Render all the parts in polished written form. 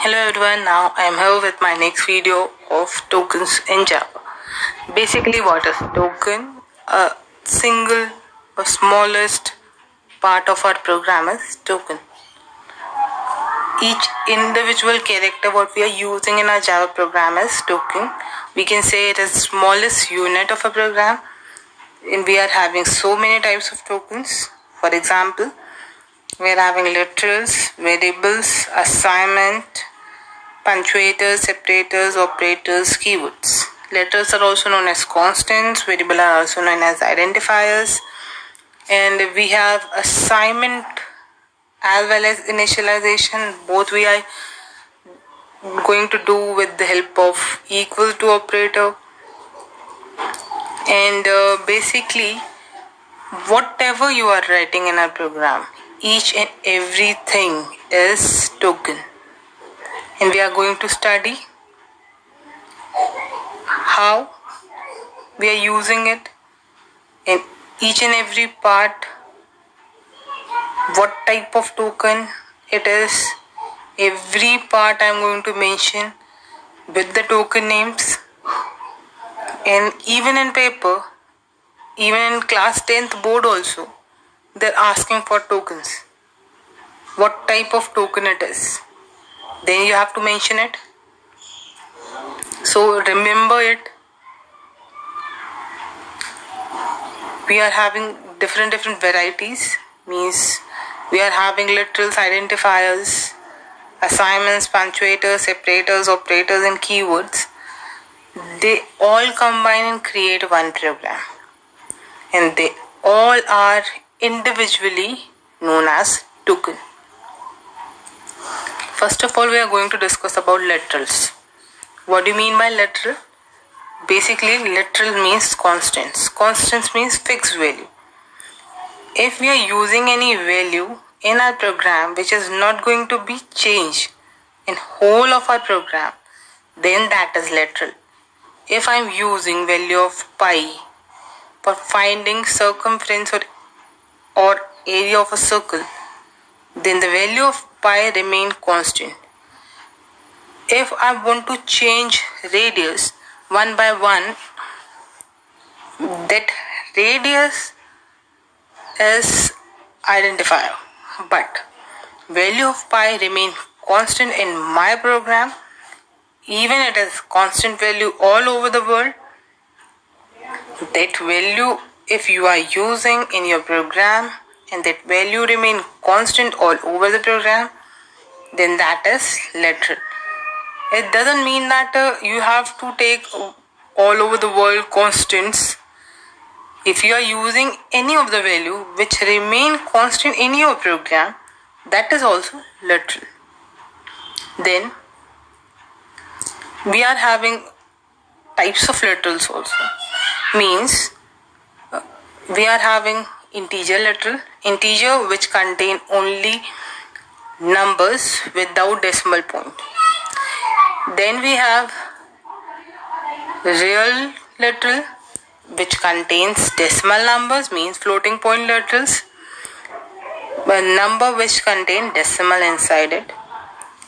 Hello everyone, now I am here with my next video of tokens in Java. Basically, what is a token? A single or smallest part of our program is token. Each individual character what we are using in our Java program is token. We can say it is the smallest unit of a program, and we are having so many types of tokens. For example, we are having literals, variables, assignment, punctuators, separators, operators, keywords. Letters are also known as constants, variables are also known as identifiers, and we have assignment as well as initialization. Both we are going to do with the help of equal to operator. And basically, whatever you are writing in a program, each and everything is token. And we are going to study how we are using it in each and every part, what type of token it is. Every part I am going to mention with the token names. And even in paper, even in class 10th board also, they're asking for tokens. What type of token it is. Then you have to mention it. So remember it. We are having different varieties. Means we are having literals, identifiers, assignments, punctuators, separators, operators, and keywords. They all combine and create one program. And they all are individually known as token. First of all, we are going to discuss about literals. What do you mean by literal? Basically, literal means constants. Constants means fixed value. If we are using any value in our program which is not going to be changed in whole of our program, then that is literal. If I am using value of pi for finding circumference or area of a circle, then the value of pi remain constant. If I want to change radius one by one, that radius is identifier, but value of pi remain constant in my program. Even it is constant value all over the world. That value, if you are using in your program and that value remain constant all over the program, then that is literal. It doesn't mean that you have to take all over the world constants. If you are using any of the value which remain constant in your program, that is also literal. Then we are having types of literals also. Means we are having integer literal, integer which contain only numbers without decimal point. Then we have real literal which contains decimal numbers, means floating point literals, a number which contain decimal inside it.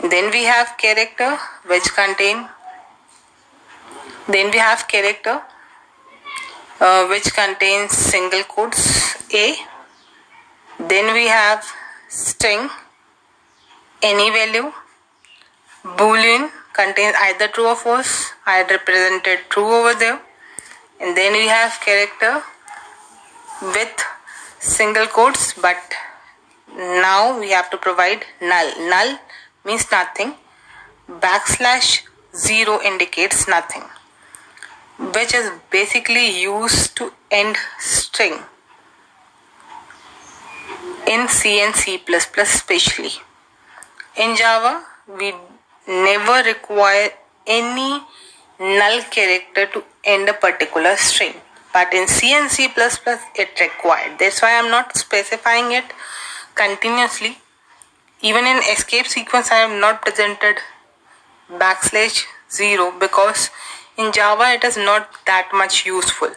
Then we have character which contain which contains single quotes A. Then we have string, any value. Boolean contains either true or false. I had represented true over there. And then we have character with single quotes, but now we have to provide null. Null means nothing. \0 indicates nothing, which is basically used to end string in C and C++ especially. In Java, we never require any null character to end a particular string, but in C and C++ it required. That's why I'm not specifying it continuously. Even in escape sequence I have not presented \0 because in Java it is not that much useful.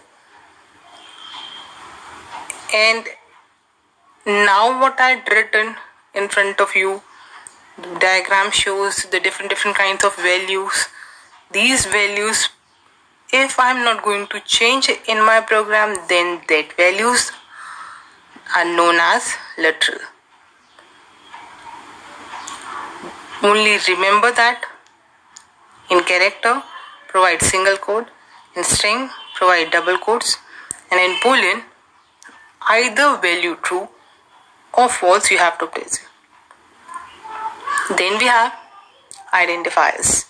And now what I had written in front of you The diagram shows the different kinds of values. These values, if I'm not going to change in my program, then that values are known as literal. Only remember that in character, provide single quote, in string, provide double quotes, and in Boolean, either value true or false you have to place. Then we have identifiers,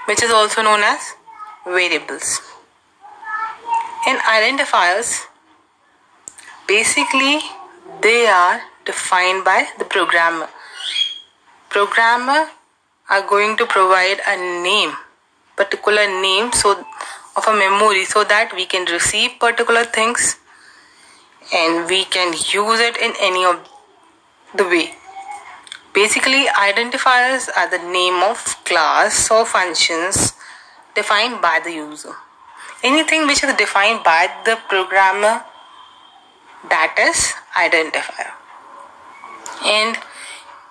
which is also known as variables. In identifiers, basically they are defined by the programmer. Programmer are going to provide a name, particular name of a memory, so that we can receive particular things and we can use it in any of the way. Basically, identifiers are the name of class or functions defined by the user. Anything which is defined by the programmer, that is identifier. And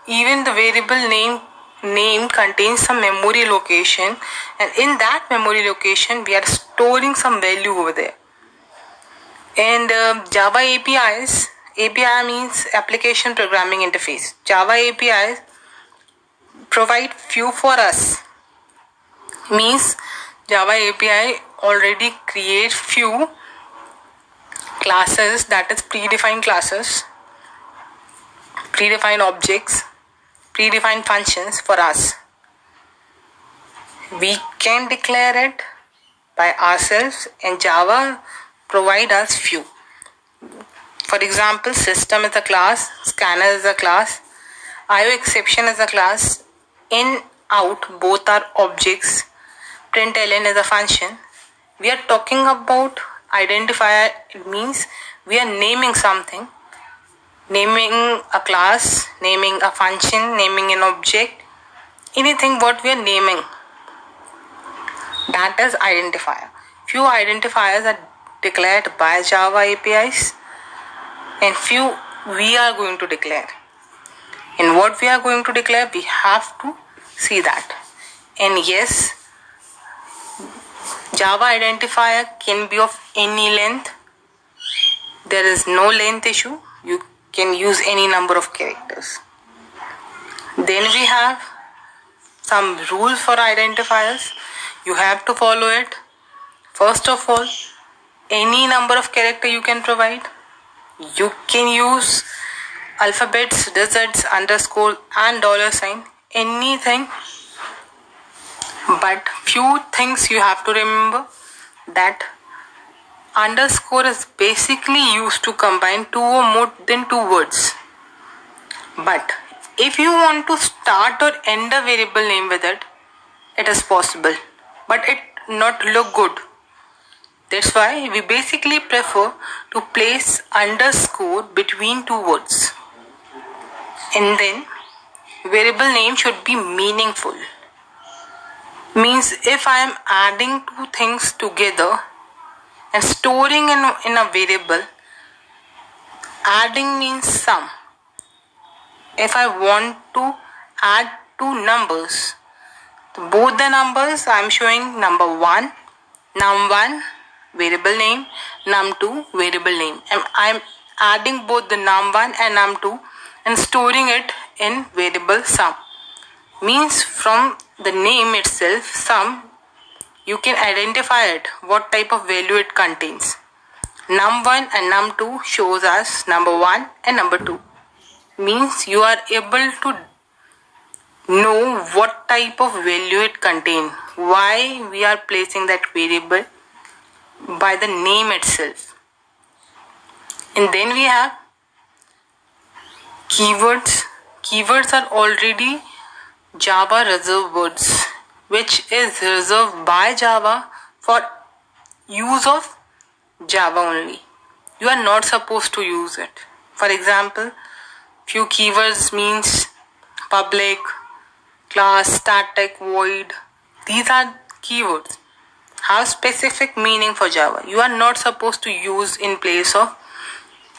even the variable name contains some memory location, and in that memory location we are storing some value over there. And Java APIs, API means application programming interface. Java APIs provide few for us. Means Java API already create few classes, that is predefined classes, predefined objects, predefined functions for us. We can declare it by ourselves, and Java provide us few. For example, system is a class, scanner is a class, IO exception is a class, in, out both are objects, println is a function. We are talking about identifier. It means we are naming something, naming a class, naming a function, naming an object, anything what we are naming, that is identifier. Few identifiers are declared by Java APIs and few we are going to declare. And what we are going to declare, we have to see that. And yes, Java identifier can be of any length. There is no length issue. You can use any number of characters. Then we have some rules for identifiers. You have to follow it. First of all, any number of character you can provide. You can use alphabets, digits, underscore and $, anything. But few things you have to remember, that underscore is basically used to combine two or more than two words. But if you want to start or end a variable name with it, it is possible, but it not look good. That's why we basically prefer to place underscore between two words. And then variable name should be meaningful. Means if I am adding two things together and storing in a variable, adding means sum. If I want to add two numbers, both the numbers I am showing number 1, num1 variable name, num2 variable name. I am adding both the num1 and num2 and storing it in variable sum. Means from the name itself, sum, you can identify it, what type of value it contains. Num1 and num2 shows us number 1 and number 2. Means you are able to know what type of value it contains. Why we are placing that variable by the name itself. And then we have keywords. Keywords are already Java reserved words, which is reserved by Java for use of Java only. You are not supposed to use it. For example, few keywords means public, class, static, void. These are keywords. Have specific meaning for Java. You are not supposed to use in place of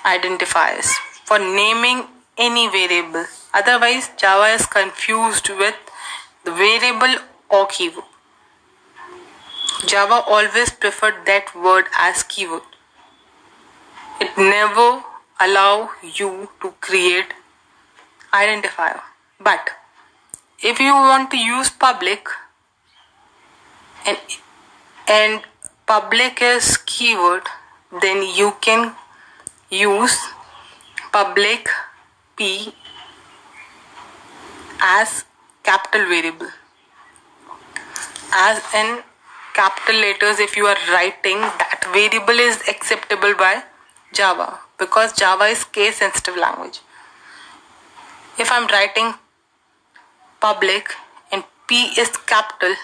identifiers for naming any variable. Otherwise, Java is confused with the variable or keyword. Java always preferred that word as keyword. It never allow you to create identifier. But if you want to use public and public is keyword, then you can use public P as capital variable. As in capital letters, if you are writing, that variable is acceptable by Java because Java is case sensitive language. If I'm writing public and P is capital,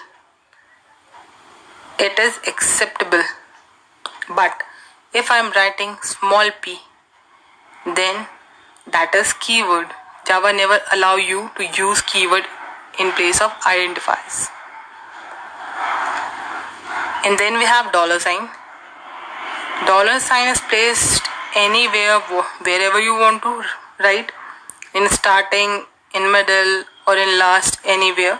it is acceptable. But if I'm writing small p, then that is keyword. Java never allow you to use keyword in place of identifiers. And then we have dollar sign. Dollar sign is placed anywhere, wherever you want to write, in starting, in middle, or in last, anywhere.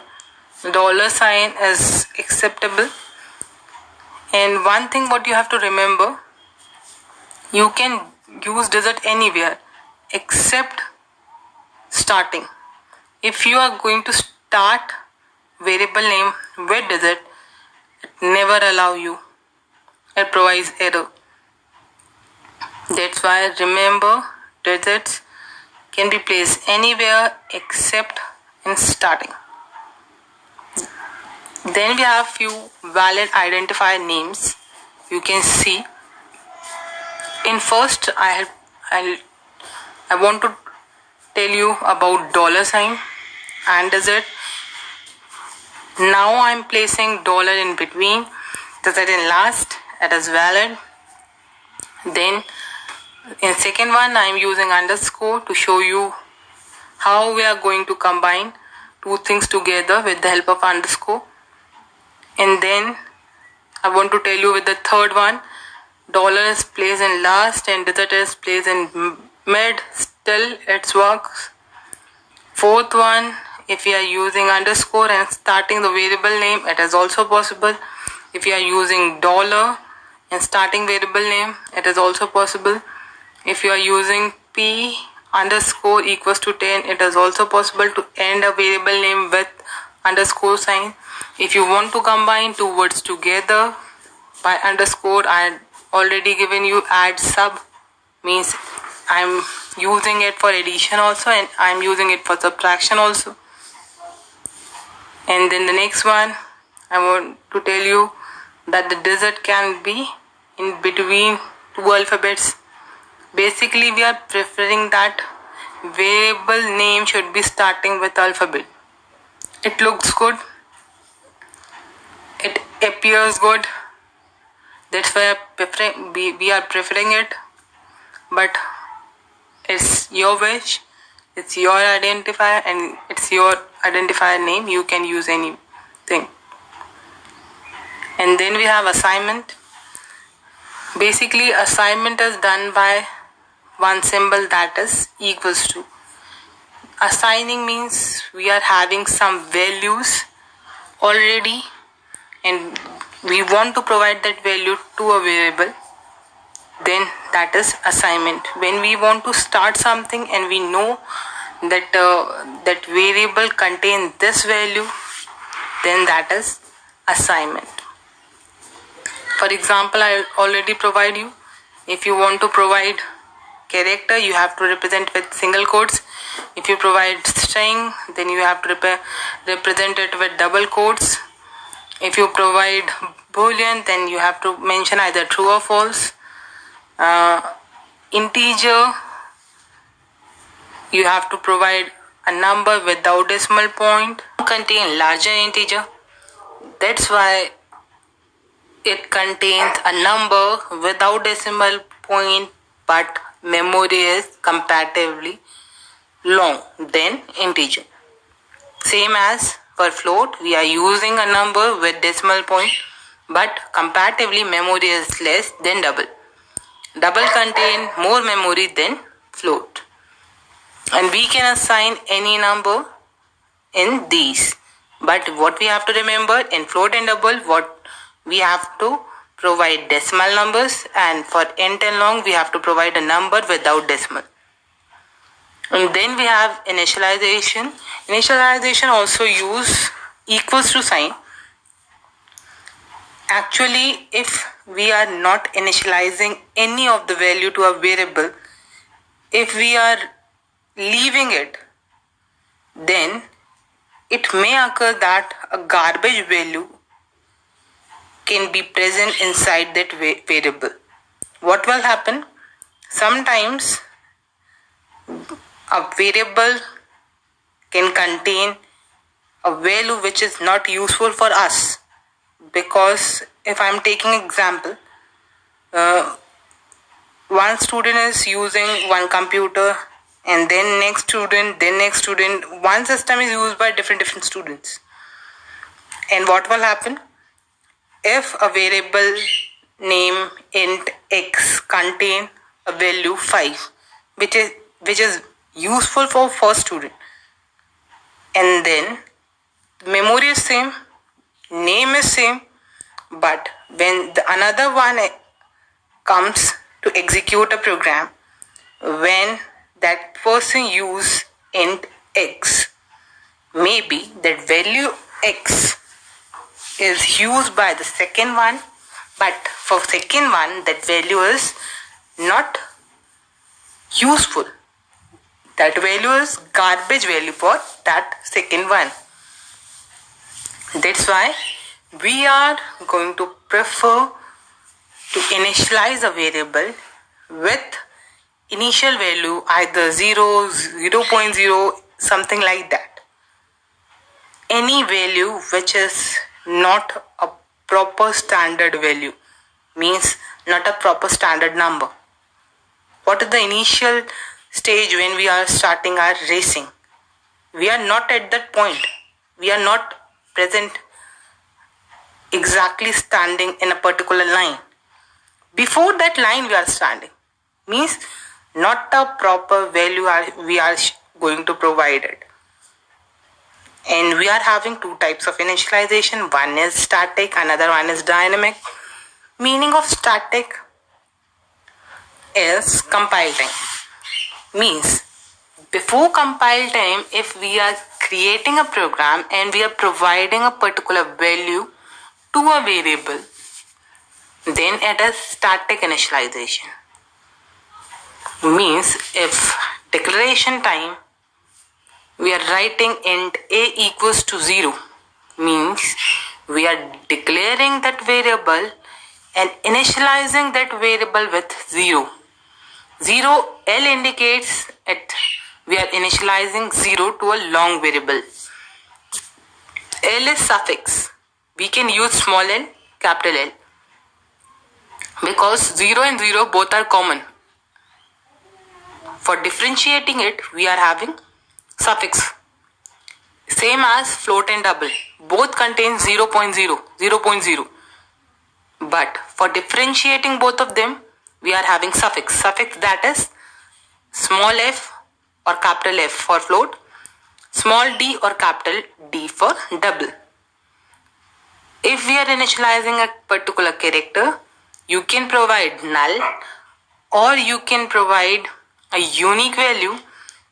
Dollar sign is acceptable. And one thing what you have to remember, you can use digit anywhere except starting. If you are going to start variable name with digit, it never allow you. It provides error. That's why remember, digits can be placed anywhere except in starting. Then we have few valid identifier names. You can see. In first, I want to tell you about dollar sign and digit. Now I'm placing dollar in between, digit in last. It is valid. Then in second one, I'm using underscore to show you how we are going to combine two things together with the help of underscore. And then I want to tell you with the third one, dollar is placed in last and digit is placed in mid. Still it works. Fourth one, if you are using underscore and starting the variable name, it is also possible. If you are using dollar and starting variable name, it is also possible. If you are using p underscore equals to 10, it is also possible to end a variable name with underscore sign. If you want to combine two words together by underscore, I already given you add sub, means I'm using it for addition also and I'm using it for subtraction also. And then the next one, I want to tell you that the digit can be in between two alphabets. Basically, we are preferring that variable name should be starting with alphabet. It looks good. It appears good. That's why we are preferring it. But it's your wish. It's your identifier and it's your identifier name. You can use anything. And then we have assignment. Basically, assignment is done by one symbol, that is equals to. Assigning means we are having some values already and we want to provide that value to a variable, then that is assignment. When we want to start something and we know that that variable contains this value, then that is assignment. For example, I already provide you. If you want to provide character, you have to represent with single quotes. If you provide string, then you have to represent it with double quotes. If you provide boolean, then you have to mention either true or false. Integer, you have to provide a number without decimal point. Contain larger integer. That's why it contains a number without decimal point, but memory is comparatively long than integer. Same as for float, we are using a number with decimal point, but comparatively memory is less than double. Double contain more memory than float. and we can assign any number in these. But what we have to remember, in float and double, what we have to provide decimal numbers, and for int and long we have to provide a number without decimal. And then we have initialization. Initialization also use equals to sign. Actually, if we are not initializing any of the value to a variable, if we are leaving it, then it may occur that a garbage value can be present inside that variable. What will happen? Sometimes a variable can contain a value which is not useful for us, because if I am taking example, one student is using one computer, and then next student, one system is used by different students. And what will happen if a variable name int x contain a value 5, which is useful for first student, and then memory is same, name is same, but when another one comes to execute a program, when that person use int x, maybe that value x is used by the second one, but for second one that value is not useful. That value is garbage value for that second one. That's why we are going to prefer to initialize a variable with initial value either 0, 0.0, something like that. Any value which is not a proper standard value, means not a proper standard number. What is the initial stage when we are starting our racing? We are not at that point. We are not present exactly standing in a particular line. Before that line we are standing, means not a proper value we are going to provide it. And we are having two types of initialization. One is static, another one is dynamic. Meaning of static is compile time. Means before compile time, if we are creating a program and we are providing a particular value to a variable, then it is static initialization. Means if declaration time we are writing int a equals to 0, means we are declaring that variable and initializing that variable with 0. 0 L indicates it. We are initializing 0 to a long variable. L is suffix. We can use small l, capital L, because 0 and 0 both are common. For differentiating it, we are having suffix. Same as float and double. Both contain 0.0, 0.0. But for differentiating both of them, we are having suffix. Suffix, that is small f or capital F for float, small d or capital D for double. If we are initializing a particular character, you can provide null, or you can provide a unique value,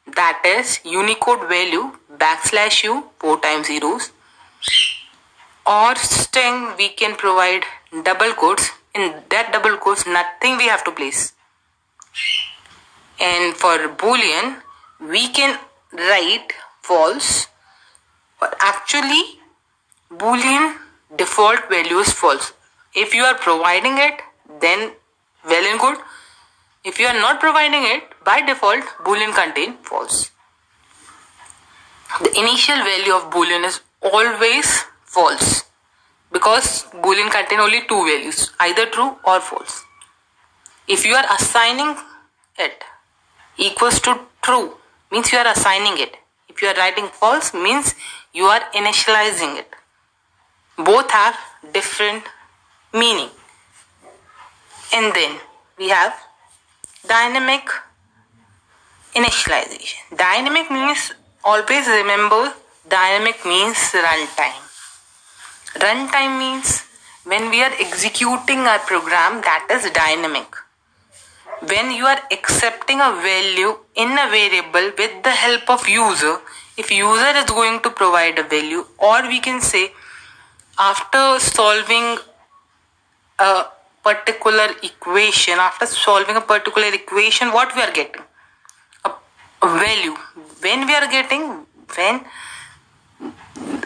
that is Unicode value \u 4 times zeros, or string we can provide double quotes. In that double quotes, nothing we have to place. And for boolean, we can write false, but actually boolean default value is false. If you are providing it, then well and good. If you are not providing it, by default boolean contain false. The initial value of boolean is always false, because boolean contain only two values, either true or false. If you are assigning it equals to true, means you are assigning it. If you are writing false, means you are initializing it. Both have different meaning. And then we have dynamic Initialization. Dynamic means, always remember, dynamic means runtime. Runtime means when we are executing our program, that is dynamic. When you are accepting a value in a variable with the help of user, if user is going to provide a value, or we can say after solving a particular equation, what we are getting? A value. When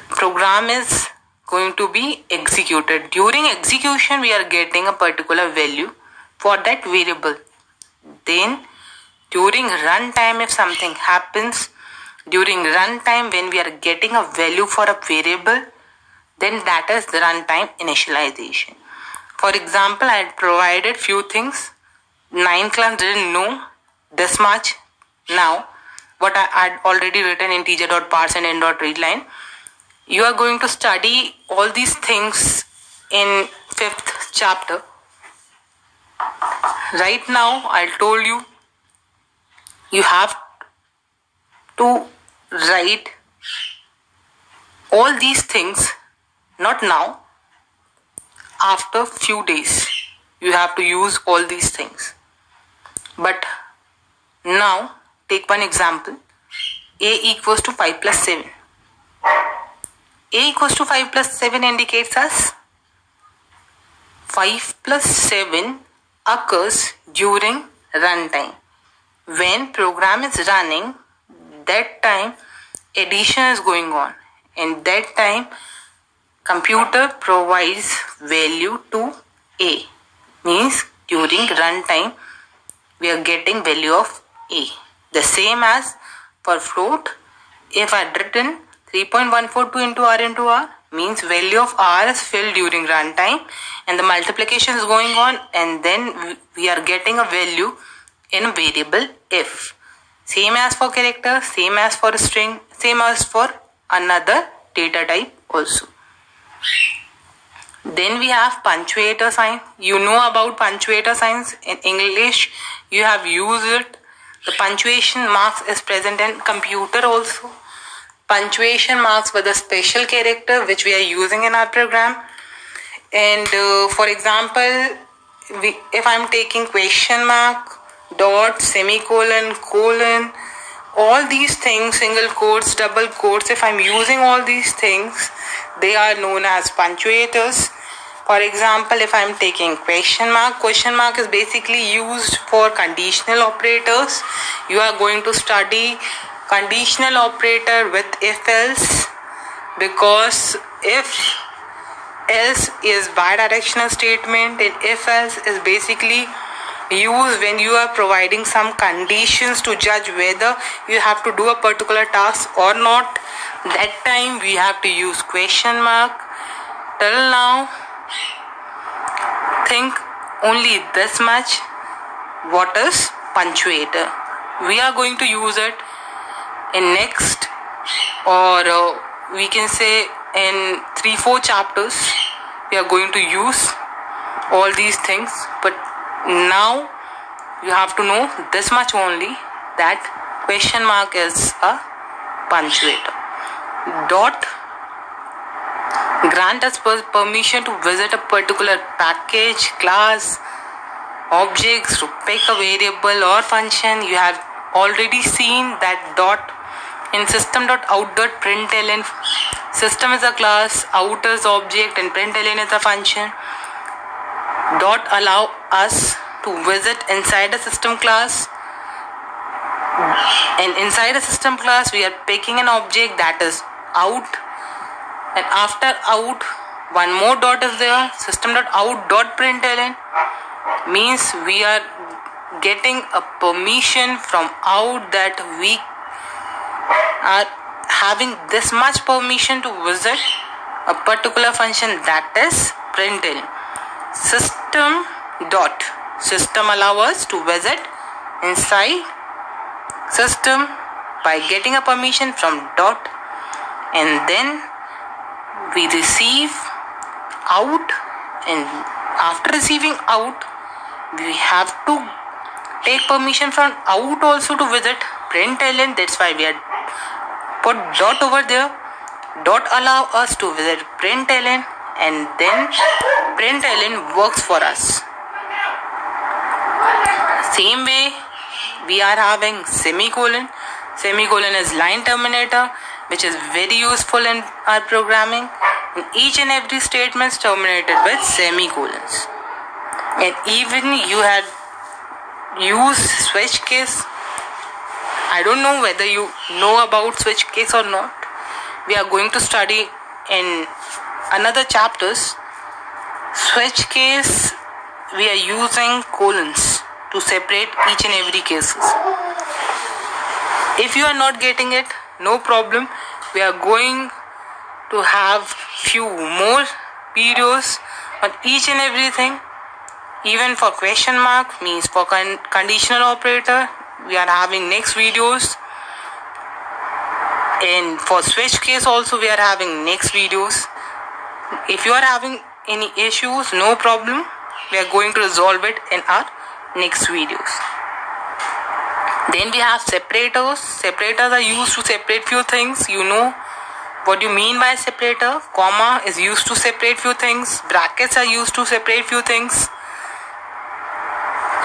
program is going to be executed, during execution we are getting a particular value for that variable. Then during runtime, if something happens during runtime when we are getting a value for a variable, then that is the runtime initialization. For example, I had provided few things. 9th class didn't know this much. Now what I had already written in teacher.parse and end.readline, you are going to study all these things in 5th chapter. Right now I told you, you have to write all these things, not now, after few days you have to use all these things. But now take one example. A equals to 5 plus 7. A equals to 5 plus 7 indicates us 5 plus 7 occurs during runtime. When program is running, that time addition is going on, and that time computer provides value to A. Means during runtime we are getting value of A. The same as for float, if I had written 3.142 into R, means value of R is filled during runtime and the multiplication is going on, and then we are getting a value in a variable F. Same as for character, same as for a string, same as for another data type also. Then we have punctuator sign. You know about punctuator signs. In English you have used it. The punctuation marks is present in computer also. Punctuation marks were the special character which we are using in our program. And for example, if I am taking question mark, dot, semicolon, colon, all these things, single quotes, double quotes, if I am using all these things, they are known as punctuators. For example, if I am taking question mark is basically used for conditional operators. You are going to study conditional operator with if else, because if else is bidirectional statement, and if else is basically used when you are providing some conditions to judge whether you have to do a particular task or not. That time we have to use question mark. Till now, think only this much. What is punctuator? We are going to use it in next, or we can say in 3-4 chapters we are going to use all these things. But now you have to know this much only, that question mark is a punctuator. Dot grant us permission to visit a particular package, class, objects, to pick a variable or function. You have already seen that dot in system.out.println. System is a class, out is object, and println is a function. Dot allow us to visit inside a system class, and inside a system class we are picking an object, that is out, and after out one more dot is there, system.out.println, means we are getting a permission from out that we are having this much permission to visit a particular function, that is println. System allow us to visit inside system by getting a permission from dot, and then we receive out, and after receiving out we have to take permission from out also to visit println. That's why we had put dot over there. Dot allow us to visit println, and then println works for us. Same way, we are having semicolon. Semicolon is line terminator, which is very useful in our programming. And each and every statement is terminated with semicolons. And even you had used switch case. I don't know whether you know about switch case or not. We are going to study in another chapters. Switch case, we are using colons to separate each and every cases. If you are not getting it, no problem. We are going to have few more videos on each and everything. Even for question mark, means for conditional operator, we are having next videos. And for switch case also, we are having next videos. If you are having any issues, no problem. We are going to resolve it in our next videos. Then we have separators. Separators are used to separate few things. You know what you mean by separator. Comma is used to separate few things. Brackets are used to separate few things.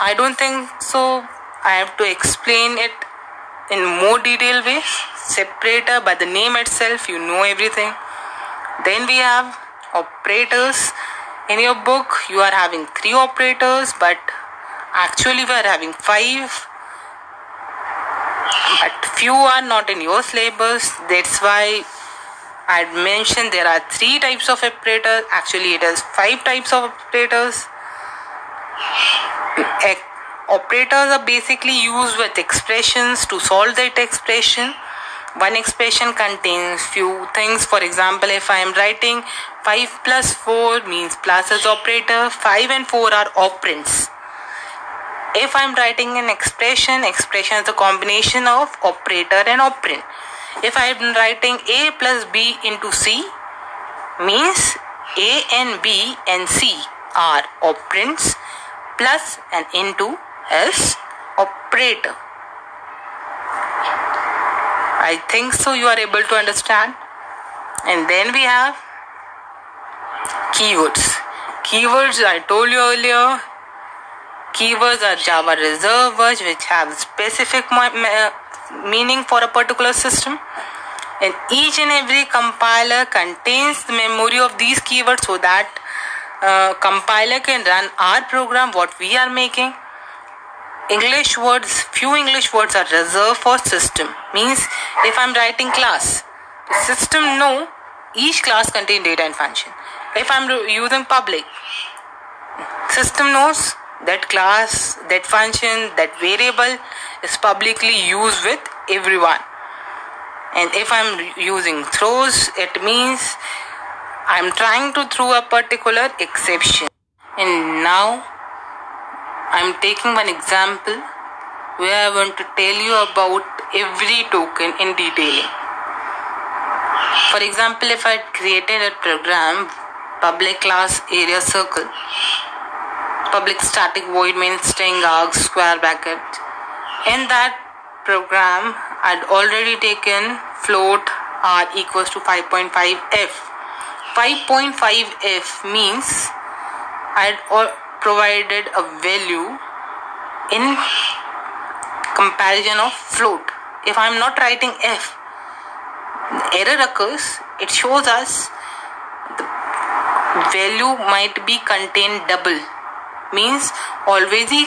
I don't think so. I have to explain it in more detailed way. Separator, by the name itself, you know everything. Then we have operators. In your book, you are having 3 operators, but actually we are having 5. But few are not in your syllabus. That's why I mentioned there are 3 types of operators. Actually, it is 5 types of operators. Operators are basically used with expressions to solve that expression. One expression contains few things. For example, if I am writing 5 plus 4 means plus is operator. 5 and 4 are operands. If I am writing an expression is a combination of operator and operand. If I am writing A plus B into C, means A and B and C are operands, plus and into is operator. I think so you are able to understand. And then we have keywords. Keywords, I told you earlier, keywords are Java reserved words which have specific meaning for a particular system. And each and every compiler contains the memory of these keywords so that compiler can run our program what we are making. English words, few English words are reserved for system. Means if I am writing class, the system know each class contain data and function. If I am using public, system knows that class, that function, that variable is publicly used with everyone. And if I am using throws, it means I am trying to throw a particular exception. And now I am taking one example where I want to tell you about every token in detailing. For example, if I created a program, public class area circle, public static void main string args square bracket. In that program, I'd already taken float r equals to 5.5f. 5.5f means I'd provided a value in comparison of float. If I'm not writing f, the error occurs. It shows us the value might be contained double. Means always the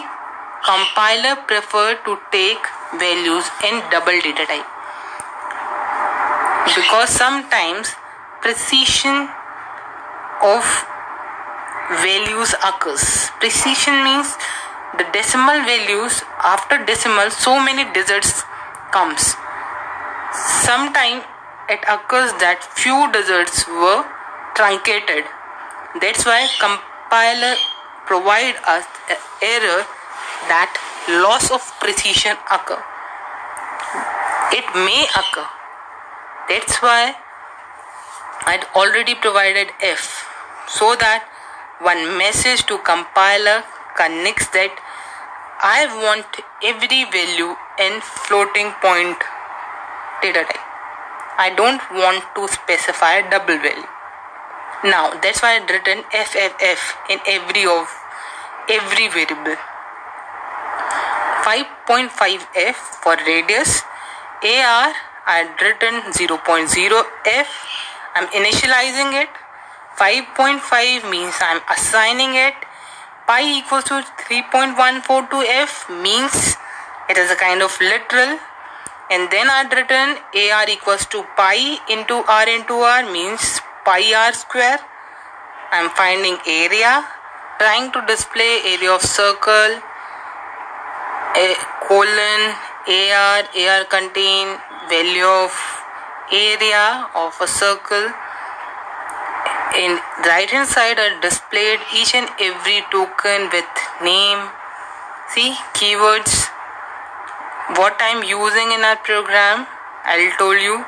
compiler prefer to take values in double data type, because sometimes precision of values occurs. Precision means the decimal values, after decimal so many digits comes. Sometimes it occurs that few digits were truncated. That's why compiler provide us an error that loss of precision occur. It may occur. That's why I'd already provided f, so that one message to compiler connects that I want every value in floating point data type. I don't want to specify a double value. Now that's why I've written FFF in every variable. 5.5F for radius. AR I've written 0.0F. I'm initializing it. 5.5 means I'm assigning it. Pi equals to 3.142F means it is a kind of literal. And then I've written AR equals to pi into R means pi R square. I'm finding area, trying to display area of circle, colon, AR contain value of area of a circle. In right hand side I displayed each and every token with name. See, keywords. What I'm using in our program, I'll tell you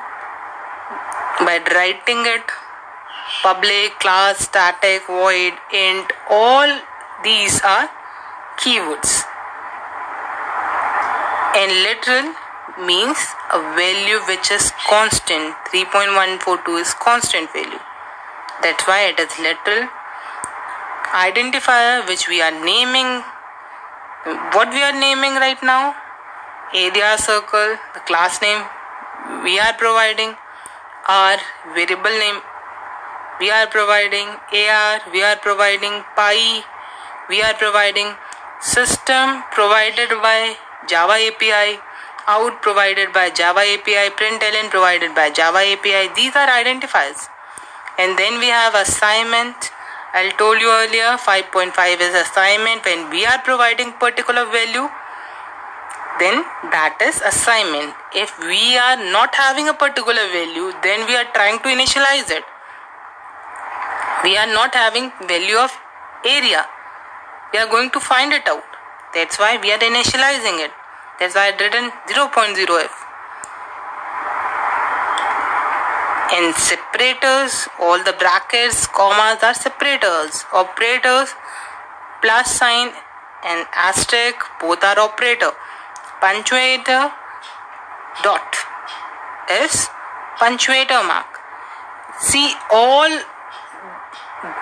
by writing it. Public, class, static, void, int, all these are keywords. And literal means a value which is constant. 3.142 is constant value. That's why it is literal. Identifier which we are naming. What we are naming right now? Area circle, the class name we are providing. Our variable name we are providing. AR we are providing. Pi we are providing. System provided by Java API. Out provided by Java API. Println provided by Java API. These are identifiers. And then we have assignment. I told you earlier 5.5 is assignment. When we are providing particular value, then that is assignment. If we are not having a particular value, then we are trying to initialize it. We are not having value of area. We are going to find it out. That's why we are initializing it. That's why I written 0.0F. In separators, all the brackets, commas are separators. Operators, plus sign and asterisk, both are operator. Punctuator, dot is punctuator mark. See, all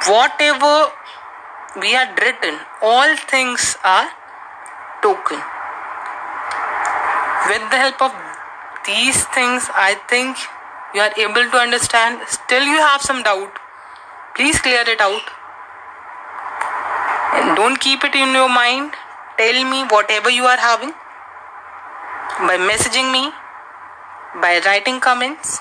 whatever we had written, all things are token. With the help of these things, I think you are able to understand. Still you have some doubt, please clear it out and don't keep it in your mind. Tell me whatever you are having by messaging me, by writing comments.